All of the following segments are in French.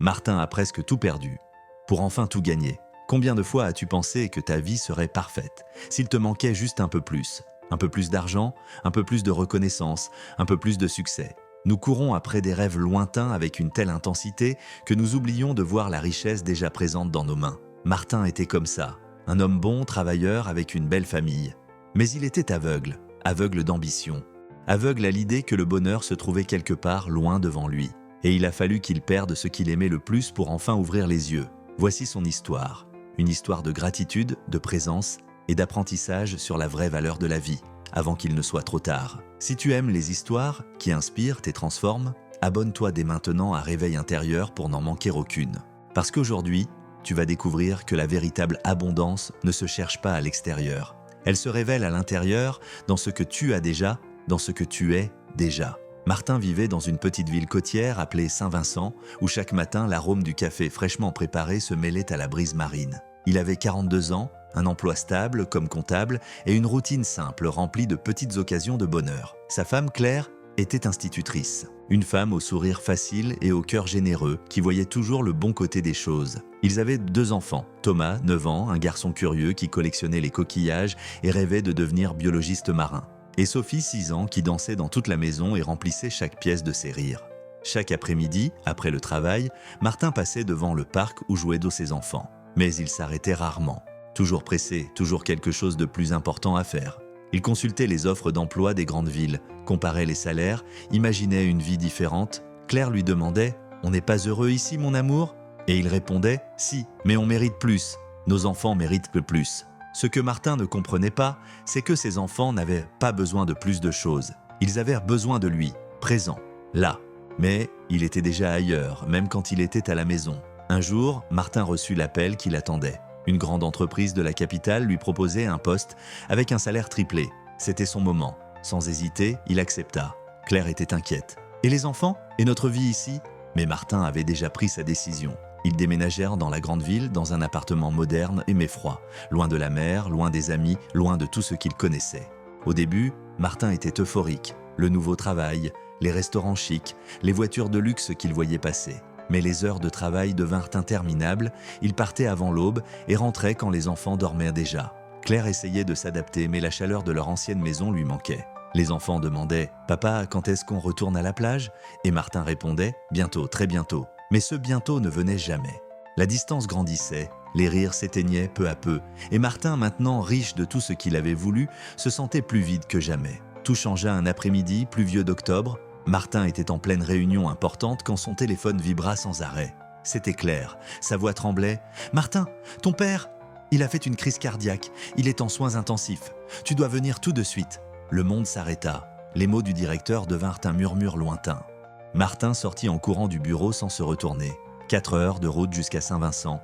Martin a presque tout perdu, pour enfin tout gagner. Combien de fois as-tu pensé que ta vie serait parfaite, s'il te manquait juste un peu plus d'argent, un peu plus de reconnaissance, un peu plus de succès? Nous courons après des rêves lointains avec une telle intensité que nous oublions de voir la richesse déjà présente dans nos mains. Martin était comme ça, un homme bon, travailleur, avec une belle famille. Mais il était aveugle, aveugle d'ambition, aveugle à l'idée que le bonheur se trouvait quelque part loin devant lui. Et il a fallu qu'il perde ce qu'il aimait le plus pour enfin ouvrir les yeux. Voici son histoire. Une histoire de gratitude, de présence et d'apprentissage sur la vraie valeur de la vie, avant qu'il ne soit trop tard. Si tu aimes les histoires qui inspirent et transforment, abonne-toi dès maintenant à Réveil intérieur pour n'en manquer aucune. Parce qu'aujourd'hui, tu vas découvrir que la véritable abondance ne se cherche pas à l'extérieur. Elle se révèle à l'intérieur, dans ce que tu as déjà, dans ce que tu es déjà. Martin vivait dans une petite ville côtière appelée Saint-Vincent, où chaque matin l'arôme du café fraîchement préparé se mêlait à la brise marine. Il avait 42 ans, un emploi stable comme comptable et une routine simple remplie de petites occasions de bonheur. Sa femme Claire était institutrice, une femme au sourire facile et au cœur généreux qui voyait toujours le bon côté des choses. Ils avaient 2 enfants, Thomas, 9 ans, un garçon curieux qui collectionnait les coquillages et rêvait de devenir biologiste marin. Et Sophie, 6 ans, qui dansait dans toute la maison et remplissait chaque pièce de ses rires. Chaque après-midi, après le travail, Martin passait devant le parc où jouaient ses enfants. Mais il s'arrêtait rarement. Toujours pressé, toujours quelque chose de plus important à faire. Il consultait les offres d'emploi des grandes villes, comparait les salaires, imaginait une vie différente. Claire lui demandait « On n'est pas heureux ici, mon amour ?» Et il répondait « Si, mais on mérite plus. Nos enfants méritent plus. » Ce que Martin ne comprenait pas, c'est que ses enfants n'avaient pas besoin de plus de choses. Ils avaient besoin de lui, présent, là. Mais il était déjà ailleurs, même quand il était à la maison. Un jour, Martin reçut l'appel qu'il attendait. Une grande entreprise de la capitale lui proposait un poste avec un salaire triplé. C'était son moment. Sans hésiter, il accepta. Claire était inquiète. « Et les enfants? Et notre vie ici ?» Mais Martin avait déjà pris sa décision. Ils déménagèrent dans la grande ville, dans un appartement moderne mais froid, loin de la mer, loin des amis, loin de tout ce qu'ils connaissaient. Au début, Martin était euphorique. Le nouveau travail, les restaurants chics, les voitures de luxe qu'il voyait passer. Mais les heures de travail devinrent interminables, il partait avant l'aube et rentrait quand les enfants dormaient déjà. Claire essayait de s'adapter, mais la chaleur de leur ancienne maison lui manquait. Les enfants demandaient « Papa, quand est-ce qu'on retourne à la plage ?» Et Martin répondait « Bientôt, très bientôt ». Mais ce bientôt ne venait jamais. La distance grandissait, les rires s'éteignaient peu à peu, et Martin, maintenant riche de tout ce qu'il avait voulu, se sentait plus vide que jamais. Tout changea un après-midi pluvieux d'octobre. Martin était en pleine réunion importante quand son téléphone vibra sans arrêt. C'était Claire, sa voix tremblait. « Martin, ton père, il a fait une crise cardiaque, il est en soins intensifs. Tu dois venir tout de suite. » Le monde s'arrêta. Les mots du directeur devinrent un murmure lointain. Martin sortit en courant du bureau sans se retourner. 4 heures de route jusqu'à Saint-Vincent.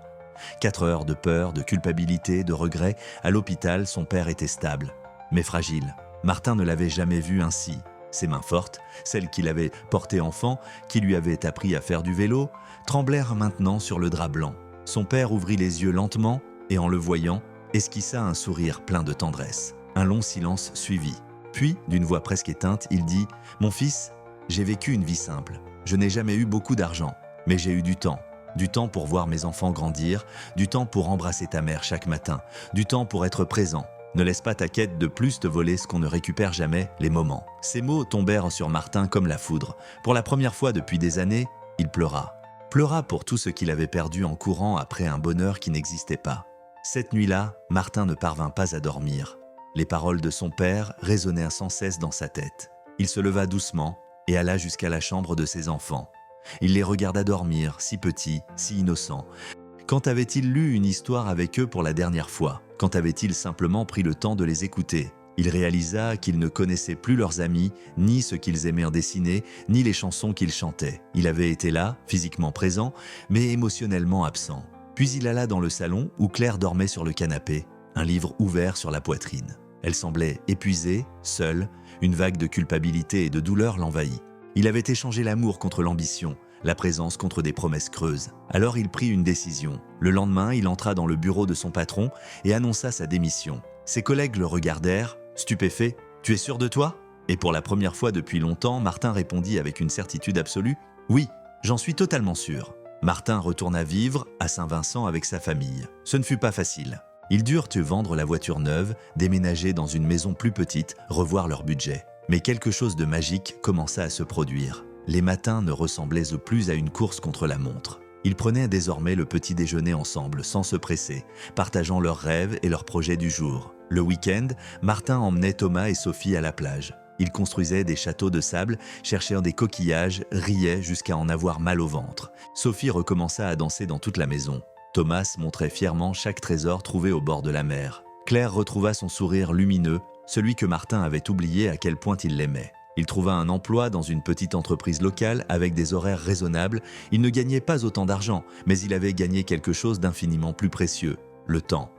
4 heures de peur, de culpabilité, de regret. À l'hôpital, son père était stable, mais fragile. Martin ne l'avait jamais vu ainsi. Ses mains fortes, celles qu'il avait portées enfant, qui lui avaient appris à faire du vélo, tremblèrent maintenant sur le drap blanc. Son père ouvrit les yeux lentement et en le voyant, esquissa un sourire plein de tendresse. Un long silence suivit. Puis, d'une voix presque éteinte, il dit « Mon fils, j'ai vécu une vie simple. Je n'ai jamais eu beaucoup d'argent, mais j'ai eu du temps. Du temps pour voir mes enfants grandir, du temps pour embrasser ta mère chaque matin, du temps pour être présent. Ne laisse pas ta quête de plus te voler ce qu'on ne récupère jamais, les moments. » Ces mots tombèrent sur Martin comme la foudre. Pour la première fois depuis des années, il pleura. Pleura pour tout ce qu'il avait perdu en courant après un bonheur qui n'existait pas. Cette nuit-là, Martin ne parvint pas à dormir. Les paroles de son père résonnèrent sans cesse dans sa tête. Il se leva doucement et alla jusqu'à la chambre de ses enfants. Il les regarda dormir, si petits, si innocents. Quand avait-il lu une histoire avec eux pour la dernière fois? Quand avait-il simplement pris le temps de les écouter? Il réalisa qu'ils ne connaissaient plus leurs amis, ni ce qu'ils aimèrent dessiner, ni les chansons qu'ils chantaient. Il avait été là, physiquement présent, mais émotionnellement absent. Puis il alla dans le salon où Claire dormait sur le canapé, un livre ouvert sur la poitrine. Elle semblait épuisée, seule, une vague de culpabilité et de douleur l'envahit. Il avait échangé l'amour contre l'ambition, la présence contre des promesses creuses. Alors il prit une décision. Le lendemain, il entra dans le bureau de son patron et annonça sa démission. Ses collègues le regardèrent, stupéfaits. « Tu es sûr de toi ?» Et pour la première fois depuis longtemps, Martin répondit avec une certitude absolue. « Oui, j'en suis totalement sûr. » Martin retourna vivre à Saint-Vincent avec sa famille. Ce ne fut pas facile. Ils durent vendre la voiture neuve, déménager dans une maison plus petite, revoir leur budget. Mais quelque chose de magique commença à se produire. Les matins ne ressemblaient plus à une course contre la montre. Ils prenaient désormais le petit déjeuner ensemble, sans se presser, partageant leurs rêves et leurs projets du jour. Le week-end, Martin emmenait Thomas et Sophie à la plage. Ils construisaient des châteaux de sable, cherchaient des coquillages, riaient jusqu'à en avoir mal au ventre. Sophie recommença à danser dans toute la maison. Thomas montrait fièrement chaque trésor trouvé au bord de la mer. Claire retrouva son sourire lumineux, celui que Martin avait oublié à quel point il l'aimait. Il trouva un emploi dans une petite entreprise locale avec des horaires raisonnables. Il ne gagnait pas autant d'argent, mais il avait gagné quelque chose d'infiniment plus précieux. Le temps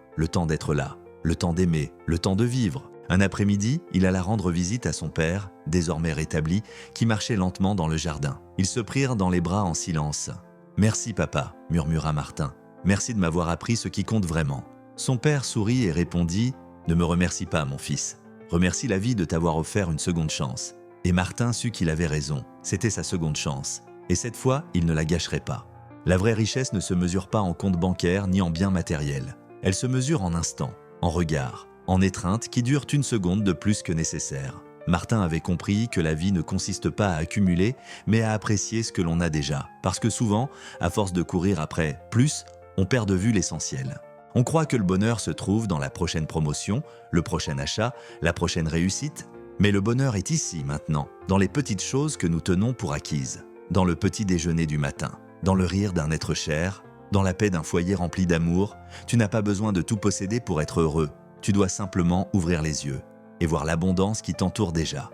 d'être là, le temps d'aimer, le temps de vivre. Un après-midi, il alla rendre visite à son père, désormais rétabli, qui marchait lentement dans le jardin. Ils se prirent dans les bras en silence. « Merci papa », murmura Martin. « Merci de m'avoir appris ce qui compte vraiment. » Son père sourit et répondit « Ne me remercie pas, mon fils. Remercie la vie de t'avoir offert une seconde chance. » Et Martin sut qu'il avait raison. C'était sa seconde chance. Et cette fois, il ne la gâcherait pas. La vraie richesse ne se mesure pas en compte bancaire ni en biens matériels. Elle se mesure en instants, en regards, en étreintes qui durent une seconde de plus que nécessaire. Martin avait compris que la vie ne consiste pas à accumuler, mais à apprécier ce que l'on a déjà. Parce que souvent, à force de courir après plus, on perd de vue l'essentiel. On croit que le bonheur se trouve dans la prochaine promotion, le prochain achat, la prochaine réussite. Mais le bonheur est ici, maintenant, dans les petites choses que nous tenons pour acquises. Dans le petit déjeuner du matin, dans le rire d'un être cher, dans la paix d'un foyer rempli d'amour. Tu n'as pas besoin de tout posséder pour être heureux. Tu dois simplement ouvrir les yeux et voir l'abondance qui t'entoure déjà.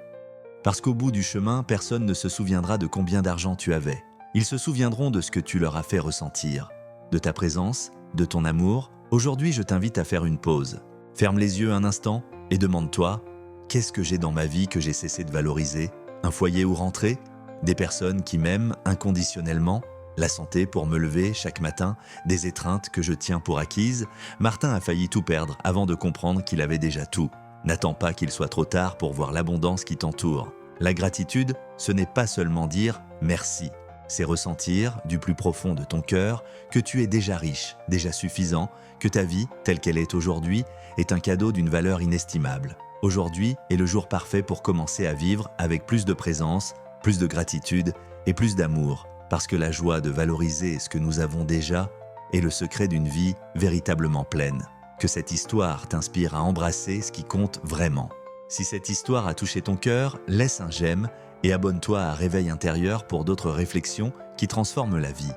Parce qu'au bout du chemin, personne ne se souviendra de combien d'argent tu avais. Ils se souviendront de ce que tu leur as fait ressentir, de ta présence, de ton amour. Aujourd'hui, je t'invite à faire une pause. Ferme les yeux un instant et demande-toi: qu'est-ce que j'ai dans ma vie que j'ai cessé de valoriser? Un foyer où rentrer? Des personnes qui m'aiment inconditionnellement? La santé pour me lever chaque matin? Des étreintes que je tiens pour acquises? Martin a failli tout perdre avant de comprendre qu'il avait déjà tout. N'attends pas qu'il soit trop tard pour voir l'abondance qui t'entoure. La gratitude, ce n'est pas seulement dire « merci ». C'est ressentir, du plus profond de ton cœur, que tu es déjà riche, déjà suffisant, que ta vie, telle qu'elle est aujourd'hui, est un cadeau d'une valeur inestimable. Aujourd'hui est le jour parfait pour commencer à vivre avec plus de présence, plus de gratitude et plus d'amour, parce que la joie de valoriser ce que nous avons déjà est le secret d'une vie véritablement pleine. Que cette histoire t'inspire à embrasser ce qui compte vraiment. Si cette histoire a touché ton cœur, laisse un j'aime et abonne-toi à Réveil intérieur pour d'autres réflexions qui transforment la vie.